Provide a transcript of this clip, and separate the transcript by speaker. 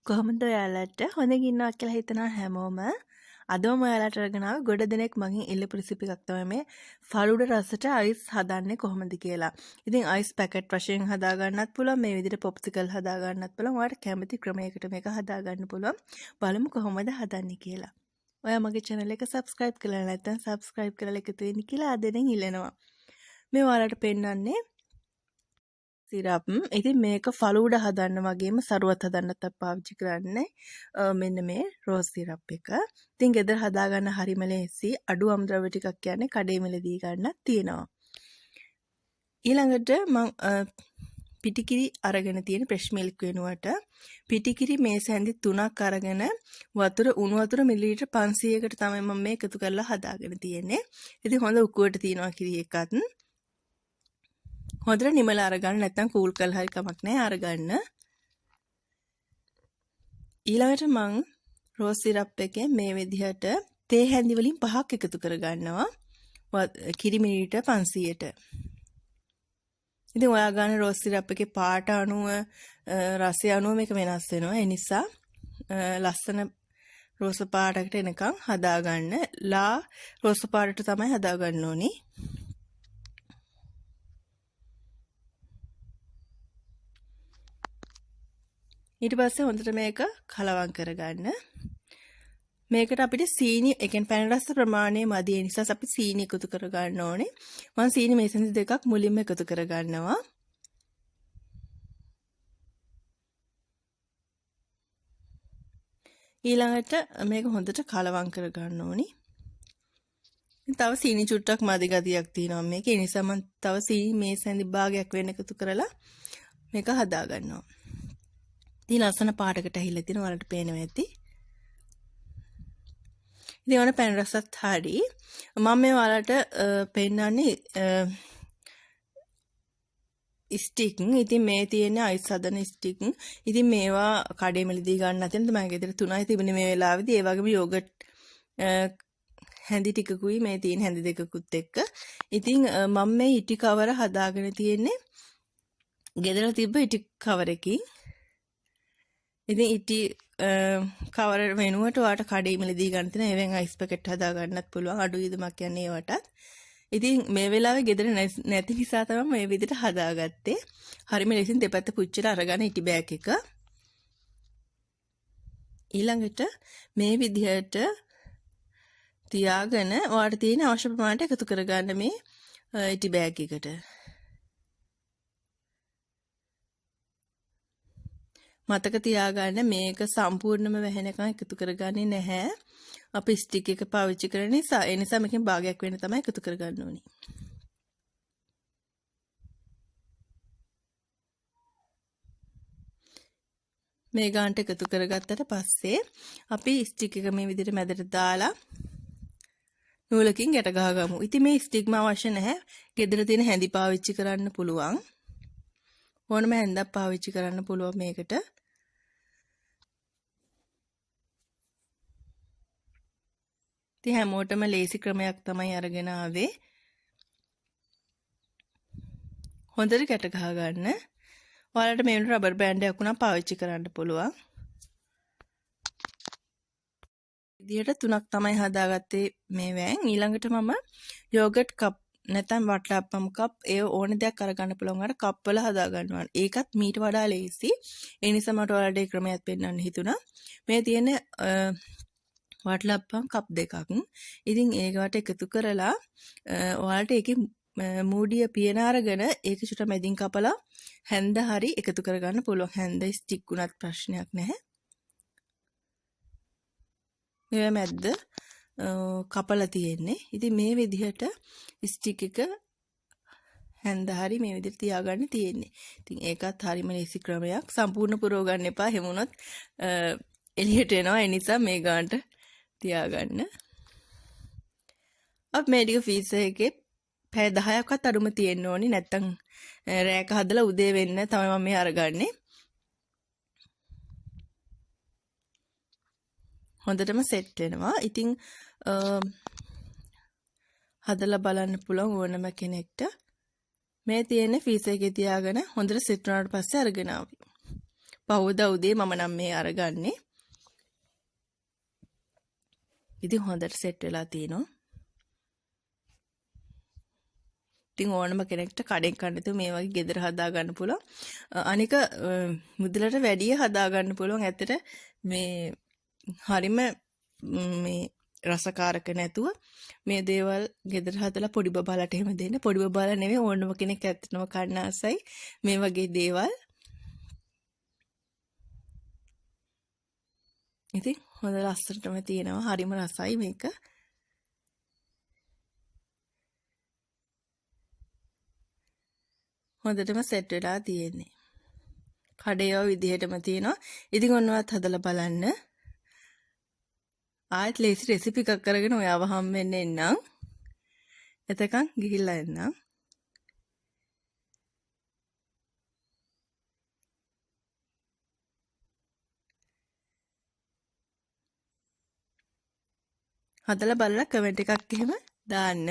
Speaker 1: කොහොමද ඔයාලට හොඳින් ඉන්නවා කියලා හිතනවා හැමෝම අදම ඔයාලට අරගෙන ආව ගොඩ දෙනෙක් මගෙන් ඉල්ලපු රෙසිපි එකක් තමයි මේ ෆලුඩා රසට අයිස් හදන්නේ කොහොමද කියලා. ඉතින් අයිස් පැකට් වශයෙන් හදා ගන්නත් පුළුවන් මේ විදිහට පොප්සිකල් හදා ගන්නත් පුළුවන්. ඔයාලට කැමති ක්‍රමයකට මේක හදා ගන්න පුළුවන්. බලමු කොහොමද හදන්නේ කියලා. ඔයා මගේ channel එක subscribe කරලා නැත්නම් subscribe කරලා එකතු වෙන්න කියලා ආදරෙන් ඉල්ලනවා. මේ ඔයාලට පෙන්නන්නේ සිරප්. ඉතින් මේක ෆලූඩා හදන්න වගේම සරුවත් හදන්නත් පාවිච්චි කරන්නේ මෙන්න මේ රෝස් සිරප් එක. ඉතින් ගෙදර හදාගන්න හරිම ලේසි. අඩු අමුද්‍රව්‍ය ටිකක් කියන්නේ කඩේ මිලදී ගන්නත් තියෙනවා. ඊළඟට මම පිටිකිරි අරගෙන තියෙන ෆ්‍රෙෂ් මිල්ක් වෙනුවට පිටිකිරි මේ සැන්දි 3ක් අරගෙන උණු වතුර මිලිලීටර් 500කට තමයි මම මේ එකතු කරලා හදාගෙන තියෙන්නේ. ඉතින් හොඳ උකුවට තියනවා කිරි එකත්. හොඳට නිමලා අරගන්න නැත්නම් කූල් කරලා හරි කමක් නැහැ අරගන්න. ඊළඟට මම රෝස් සිරප් එකේ මේ විදිහට තේ හැඳි වලින් 5ක් එකතු කරගන්නවා. කිරි මිලිලීටර් 500ට. ඉතින් ඔයා ගන්න රෝස් සිරප් එකේ පාට අණුව රසය අණුව මේක වෙනස් වෙනවා. ඒ නිසා ලස්සන රෝස පාටකට එනකන් හදාගන්න. රෝස පාටට තමයි හදාගන්න ඕනේ. ඊට පස්සේ හොඳට මේක කලවම් කරගන්න. මේකට අපිට සීනි, ඒ කියන්නේ පැණි රස ප්‍රමාණය මදි. ඒ නිසා අපි සීනි එකතු කරගන්න ඕනේ. මම සීනි මේසෙන්දි 2ක් මුලින්ම එකතු කරගන්නවා. ඊළඟට මේක හොඳට කලවම් කරගන්න ඕනේ. තව සීනි චුට්ටක් මදි ගතියක් තියෙනවා මේක. ඒ නිසා මම තව සීනි මේසෙන්දි භාගයක් වෙන එකතු කරලා මේක හදා ගන්නවා. ඉතින් ලස්සන පාටකට ඇහිලා තියෙනවා වලට පේනවා ඇති. ඉතින් ඔන්න පැණි රසත් හරි. මම මේ වලට පෙන්නන්නේ ස්ටික්. ඉතින් මේ තියෙන්නේ අයිස් හදන ස්ටික්. ඉතින් මේවා කඩේ මිලදී ගන්න නැතිනම් මම ගෙදර 3යි තිබුණේ මේ වෙලාවේදී. ඒ වගේම යෝගට් හැඳි ටිකකුයි මේ තියෙන හැඳි දෙකකුත් එක්ක. ඉතින් මම මේ ඉටි කවර හදාගෙන තියෙන්නේ ගෙදර තිබ්බ ඉටි කවරකින්. ඉතින් ඉටි කවර වෙනුවට ඔයාලට කඩේ මිලදී ගන්න තියෙන ඒවෙන් අයිස් පැකට් හදා ගන්නත් පුළුවන්. අඩු විදමක් කියන්නේ ඒවටත්. ඉතින් මේ වෙලාවේ ගෙදර නැති නිසා තමයි මේ විදිහට හදාගත්තේ. හරිම ලේසියෙන් දෙපැත්ත පුච්චලා අරගන්න ඉටි බෑග් එක. ඊළඟට මේ විදිහට තියාගෙන ඔයාලට තියෙන අවශ්‍ය ප්‍රමාණයට එකතු කරගන්න මේ ඉටි බෑග් එකට. මතක තියාගන්න මේක සම්පූර්ණයෙන්ම වැහෙනකන් එකතු කරගන්නේ නැහැ. අපි ස්ටික් එක පාවිච්චි කරන නිසා ඒ නිසා මේකෙන් භාගයක් වෙන්න තමයි එකතු කරගන්න ඕනේ. මේ ගානට එකතු කරගත්තට පස්සේ අපි ස්ටික් එක මේ විදිහට මැදට දාලා නූලකින් ගැට ගහගමු. ඉතින් මේ ස්ටික්ම අවශ්‍ය නැහැ. ගෙදර තියෙන හැඳි පාවිච්චි කරන්න පුළුවන්. ඕනම හැන්දක් පාවිච්චි කරන්න පුළුවන් මේකට. ඉතින් හැමෝටම ලේසි ක්‍රමයක් තමයි අරගෙන ආවේ. හොඳට ගැට ගහ ගන්න. ඔයාලට මේ රබර් බෑන්ඩ් එකක් උනා පාවිච්චි කරන්න පුළුවන්. විදියට 3ක් තමයි හදාගත්තේ මේ වෑන්. ඊළඟට මම යෝගට් කප් නැත්නම් වට්ටාප්පම් කප් ඒ ඕන දෙයක් අරගන්න පුළුවන්. අර කප් වල හදා ගන්නවා. ඒකත් මීට වඩා ලේසි. ඒ නිසා මට ඔයාලට ඒ ක්‍රමයක් පෙන්වන්න හිතුණා. මේ තියෙන වට්ටාප්පම් කප් දෙකක්. ඉතින් ඒකට එකතු කරලා ඔයාලට ඒකේ මූඩිය පියන අරගෙන ඒක චුට්ට මැදින් කපලා හැන්ද හරි එකතු කරගන්න පුළුවන්. හැන්ද ස්ටික් උනත් ප්‍රශ්නයක් නැහැ. මේ මැද්ද කපලා තියෙන්නේ. ඉතින් මේ විදිහට ස්ටික් එක හැන්ද හරි මේ විදිහට තියාගන්න තියෙන්නේ. ඉතින් ඒකත් හරිම ලේසි ක්‍රමයක්. සම්පූර්ණ පුරව ගන්න එපා. හැමුණොත් එළියට එනවා. ඒ නිසා මේ ගානට තියාගන්න. අප මේ ටික ෆ්‍රීසර් එකේ පැය 10ක්වත් අඩුම තියෙන්න ඕනි. නැත්තම් රෑක හදලා උදේ වෙන්න තමයි මම මේ අරගන්නේ. හොඳටම සෙට් වෙනවා. ඉතින් හදලා බලන්න පුළුවන් ඕනම කෙනෙක්ට. මේ තියෙන්නේ ෆ්‍රීසර් එකේ තියාගෙන හොඳට සෙට් වුණාට පස්සේ අරගෙන ආවි. පහුවදා උදේ මම නම් මේ අරගන්නේ. ඉතින් හොඳට සෙට් වෙලා තියෙනවා. ඉතින් ඕනම කෙනෙක්ට කඩෙන් කන්න තු මේ වගේ ගෙදර හදා ගන්න පුළුවන්. අනික මුදලට වැඩිය හදා ගන්න පුළුවන්. ඇත්තට මේ හරිම මේ රසකාරක නැතුව මේ දේවල් ගෙදර හදලා පොඩි බබාලට එහෙම දෙන්න. පොඩි බබාලා නෙවෙයි ඕනම කෙනෙක් ඇත්තටම කන්න ආසයි මේ වගේ දේවල්. ඉතින් හොඳ ලස්සනටම තියෙනවා. හරිම රසයි මේක. හොඳටම සෙට් වෙලා තියෙන්නේ. කඩේව විදිහටම තියෙනවා. ඉතින් ඔන්නවත් හදලා බලන්න. ආයෙත් ලේසි රෙසිපි එකක් කරගෙන ඔයාව හම්බෙන්න එන්නම්. එතකන් ගිහිල්ලා එන්නම්. හදලා බලලා කමෙන්ට් එකක් එහෙම දාන්න.